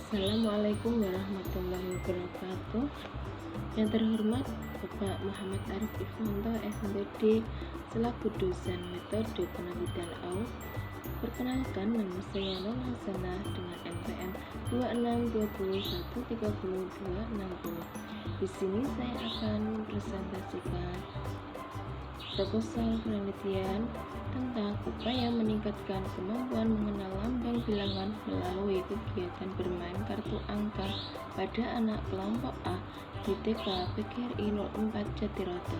Assalamualaikum warahmatullahi wabarakatuh. Yang terhormat Bapak Muhammad Arif Ifanto, SMPD, selaku dosen metode penelitian AUS. Perkenalkan, nama saya Nol Hasanah dengan NPM 26213260. Di sini saya akan presentasikan proposal penelitian tentang upaya meningkatkan kemampuan mengenal lambang bilangan melalui kegiatan bermain kartu angka pada anak kelompok A di TK PGRI 04 Jatiroto.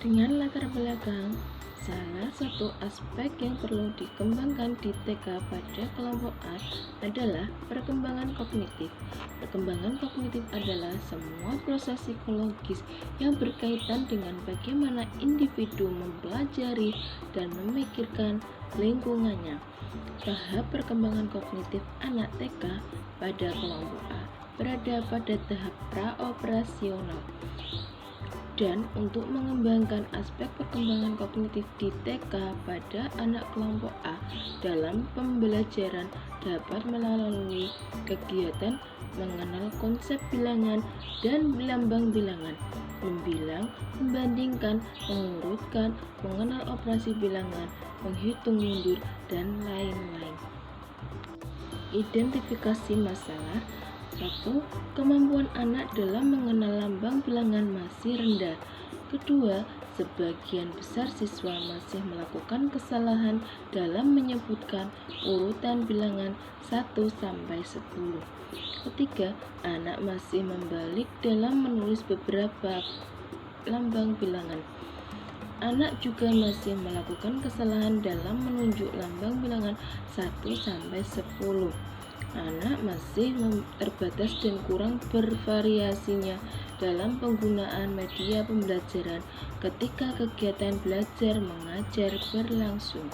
Dengan latar belakang, salah satu aspek yang perlu dikembangkan di TK pada kelompok A adalah perkembangan kognitif. Perkembangan kognitif adalah semua proses psikologis yang berkaitan dengan bagaimana individu mempelajari dan memikirkan lingkungannya. Tahap perkembangan kognitif anak TK pada kelompok A berada pada tahap praoperasional. Dan untuk mengembangkan aspek perkembangan kognitif di TK pada anak kelompok A dalam pembelajaran dapat melalui kegiatan mengenal konsep bilangan dan lambang bilangan, membilang, membandingkan, mengurutkan, mengenal operasi bilangan, menghitung mundur, dan lain-lain. Identifikasi masalah. 1. Kemampuan anak dalam mengenal lambang bilangan masih rendah. Kedua, sebagian besar siswa masih melakukan kesalahan dalam menyebutkan urutan bilangan 1 sampai 10. Ketiga, anak masih membalik dalam menulis beberapa lambang bilangan. Anak juga masih melakukan kesalahan dalam menunjuk lambang bilangan 1 sampai 10. Anak masih terbatas dan kurang bervariasinya dalam penggunaan media pembelajaran ketika kegiatan belajar mengajar berlangsung.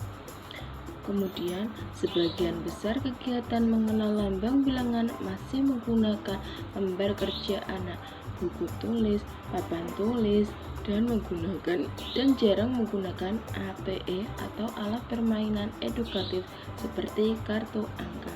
Kemudian, sebagian besar kegiatan mengenal lambang bilangan masih menggunakan lembar kerja anak, buku tulis, papan tulis, dan jarang menggunakan APE atau alat permainan edukatif seperti kartu angka.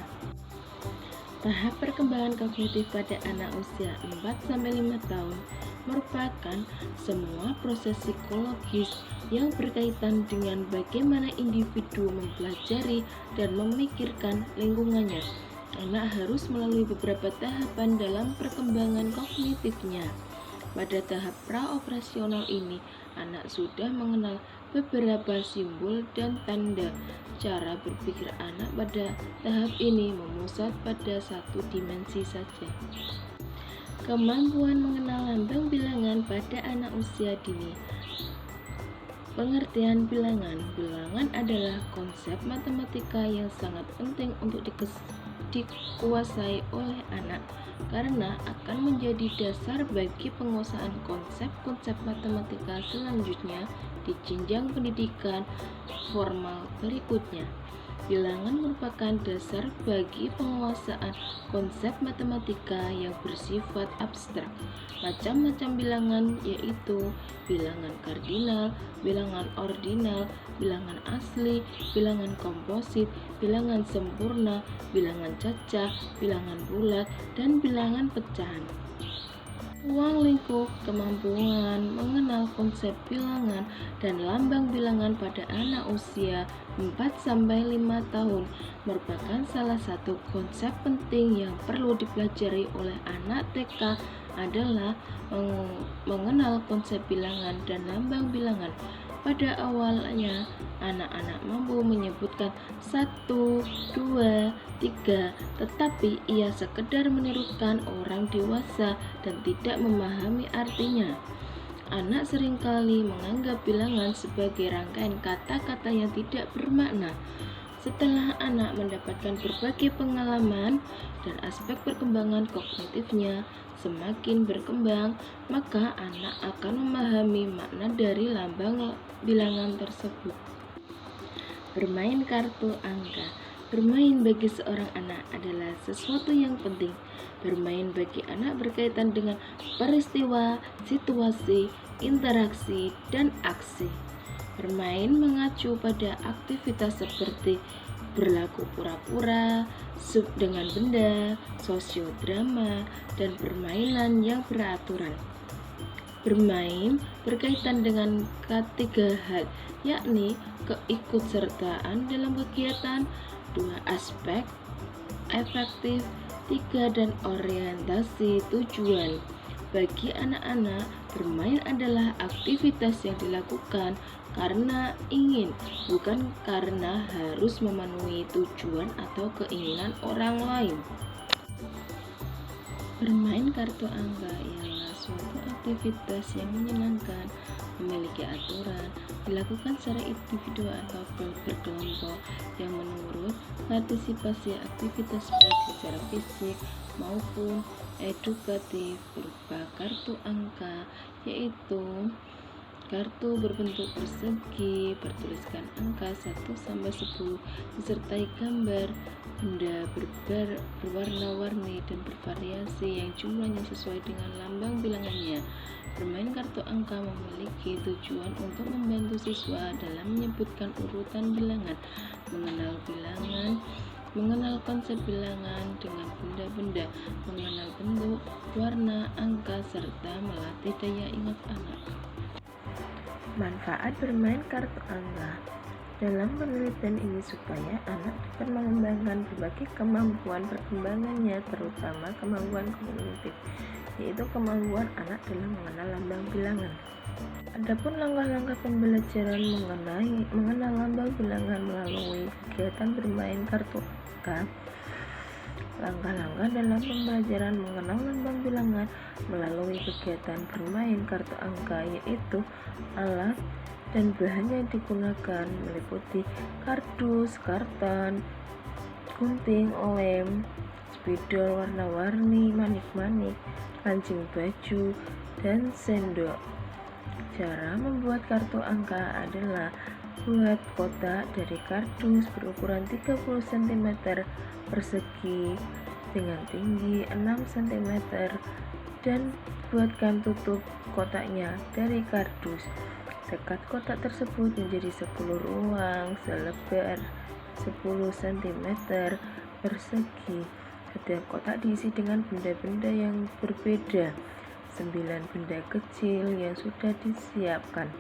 Tahap perkembangan kognitif pada anak usia 4-5 tahun merupakan semua proses psikologis yang berkaitan dengan bagaimana individu mempelajari dan memikirkan lingkungannya. Anak harus melalui beberapa tahapan dalam perkembangan kognitifnya. Pada tahap praoperasional ini, anak sudah mengenal beberapa simbol dan tanda. Cara berpikir anak pada tahap ini memusat pada satu dimensi saja. Kemampuan mengenal lambang bilangan pada anak usia dini. Pengertian bilangan. Bilangan adalah konsep matematika yang sangat penting untuk dikuasai oleh anak karena akan menjadi dasar bagi penguasaan konsep-konsep matematika selanjutnya di jenjang pendidikan formal berikutnya. Bilangan merupakan dasar bagi penguasaan konsep matematika yang bersifat abstrak. Macam-macam bilangan yaitu bilangan kardinal, bilangan ordinal, bilangan asli, bilangan komposit, bilangan sempurna, bilangan cacah, bilangan bulat, dan bilangan pecahan. Ruang lingkup kemampuan mengenal konsep bilangan dan lambang bilangan pada anak usia 4-5 tahun merupakan salah satu konsep penting yang perlu dipelajari oleh anak TK adalah mengenal konsep bilangan dan lambang bilangan. Pada awalnya, anak-anak mampu menyebutkan 1, 2, 3, tetapi ia sekedar menirukan orang dewasa dan tidak memahami artinya. Anak seringkali menganggap bilangan sebagai rangkaian kata-kata yang tidak bermakna. Setelah anak mendapatkan berbagai pengalaman dan aspek perkembangan kognitifnya semakin berkembang, maka anak akan memahami makna dari lambang bilangan tersebut. Bermain kartu angka. Bermain bagi seorang anak adalah sesuatu yang penting. Bermain bagi anak berkaitan dengan peristiwa, situasi, interaksi, dan aksi. Bermain mengacu pada aktivitas seperti berlaku pura-pura, sub dengan benda, sosiodrama, dan permainan yang beraturan. Bermain berkaitan dengan ketiga hal, yakni keikutsertaan dalam kegiatan, 2 aspek, efektif, 3 dan orientasi tujuan. Bagi anak-anak, bermain adalah aktivitas yang dilakukan karena ingin, bukan karena harus memenuhi tujuan atau keinginan orang lain. Bermain kartu angka ialah suatu aktivitas yang menyenangkan, memiliki aturan, dilakukan secara individu atau berkelompok, yang menurut partisipasi aktivitas baik secara fisik maupun edukatif berupa kartu angka, yaitu kartu berbentuk persegi bertuliskan angka 1-10 disertai gambar benda berwarna-warni dan bervariasi yang jumlahnya sesuai dengan lambang bilangannya. Bermain kartu angka memiliki tujuan untuk membantu siswa dalam menyebutkan urutan bilangan, mengenal bilangan, mengenal konsep bilangan dengan benda-benda, mengenal bentuk, warna, angka, serta melatih daya ingat anak. Manfaat bermain kartu angka dalam penelitian ini supaya anak dapat mengembangkan berbagai kemampuan perkembangannya, terutama kemampuan kognitif, yaitu kemampuan anak dalam mengenal lambang bilangan. Adapun langkah-langkah pembelajaran mengenal lambang bilangan melalui kegiatan bermain kartu angka. Langkah-langkah dalam pembelajaran mengenal lambang bilangan melalui kegiatan bermain kartu angka, yaitu alat dan bahan yang digunakan meliputi kardus, karton, gunting, lem, spidol warna-warni, manik-manik, kancing baju, dan sendok. Cara membuat kartu angka adalah buat kotak dari kardus berukuran 30 cm persegi dengan tinggi 6 cm dan buatkan tutup kotaknya dari kardus. Sekat kotak tersebut menjadi 10 ruang selebar 10 cm persegi. Setiap kotak diisi dengan benda-benda yang berbeda. 9 benda kecil yang sudah disiapkan.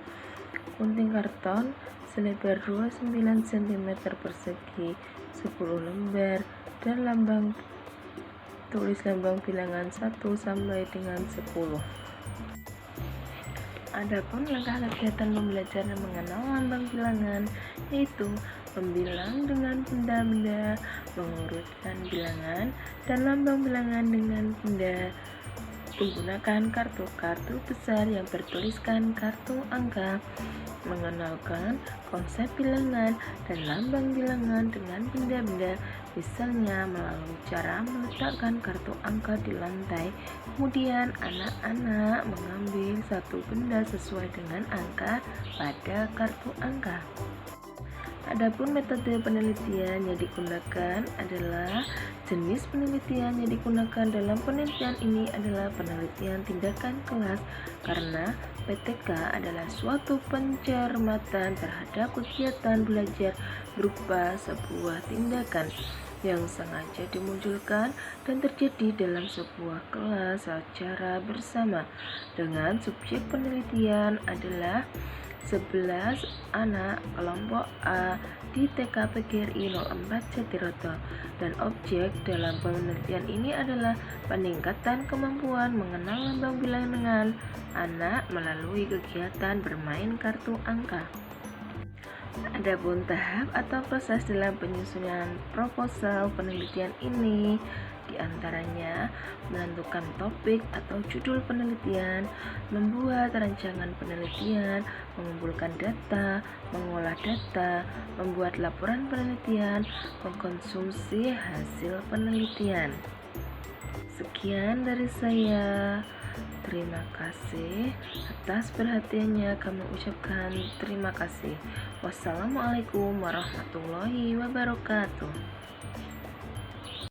Gunting karton selebar 29 cm persegi, 10 lembar, dan tulis lambang bilangan 1 sampai dengan 10. Adapun langkah kegiatan pembelajaran mengenal lambang bilangan, yaitu membilang dengan benda-benda, mengurutkan bilangan dan lambang bilangan dengan benda, menggunakan kartu-kartu besar yang bertuliskan kartu angka, mengenalkan konsep bilangan dan lambang bilangan dengan benda-benda, misalnya melalui cara meletakkan kartu angka di lantai, kemudian anak-anak mengambil satu benda sesuai dengan angka pada kartu angka. Adapun metode penelitian yang digunakan adalah jenis penelitian yang digunakan dalam penelitian ini adalah penelitian tindakan kelas, karena PTK adalah suatu pencermatan terhadap kegiatan belajar berupa sebuah tindakan yang sengaja dimunculkan dan terjadi dalam sebuah kelas secara bersama, dengan subjek penelitian adalah 11 anak kelompok A di TK PGRI 04 Jatiroto, dan objek dalam penelitian ini adalah peningkatan kemampuan mengenal lambang bilangan anak melalui kegiatan bermain kartu angka. Adapun tahap atau proses dalam penyusunan proposal penelitian ini diantaranya menentukan topik atau judul penelitian, membuat rancangan penelitian, mengumpulkan data, mengolah data, membuat laporan penelitian, mengkonsumsi hasil penelitian. Sekian dari saya. Terima kasih atas perhatiannya. Kami ucapkan terima kasih. Wassalamualaikum warahmatullahi wabarakatuh.